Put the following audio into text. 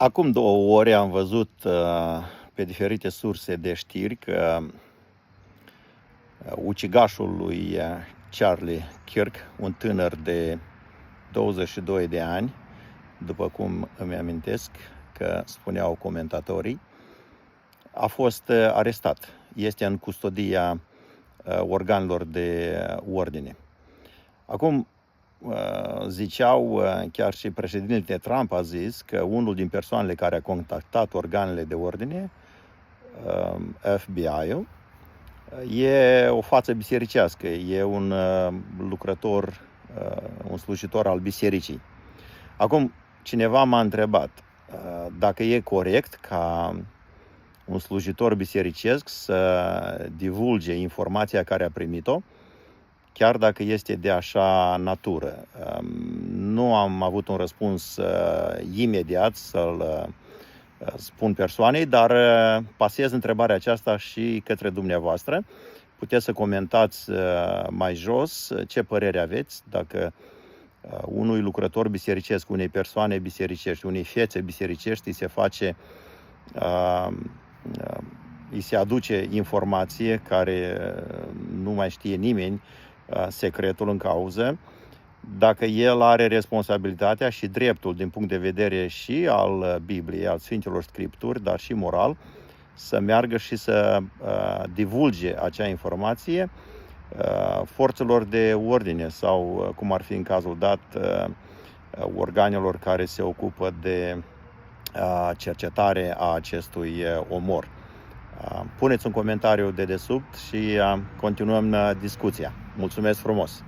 Acum 2 ore am văzut pe diferite surse de știri că ucigașul lui Charlie Kirk, un tânăr de 22 de ani, după cum îmi amintesc că spuneau comentatorii, a fost arestat. Este în custodia organelor de ordine. Acum, ziceau, chiar și președintele Trump a zis că unul din persoanele care a contactat organele de ordine, FBI-ul, e o față bisericească, e un lucrător, un slujitor al bisericii. Acum, cineva m-a întrebat dacă e corect ca un slujitor bisericesc să divulge informația care a primit-o, chiar dacă este de așa natură. Nu am avut un răspuns imediat să-l spun persoanei, dar pasez întrebarea aceasta și către dumneavoastră. Puteți să comentați mai jos ce părere aveți dacă unui lucrător bisericesc, unei persoane bisericești, unei fețe bisericești îi se face, îi se aduce informație care nu mai știe nimeni, secretul în cauză, dacă el are responsabilitatea și dreptul din punct de vedere și al Bibliei, al Sfintelor Scripturi, dar și moral, să meargă și să divulge acea informație forțelor de ordine sau, cum ar fi în cazul dat, organelor care se ocupă de cercetare a acestui omor. Puneți un comentariu dedesubt și continuăm discuția. Mulțumesc frumos!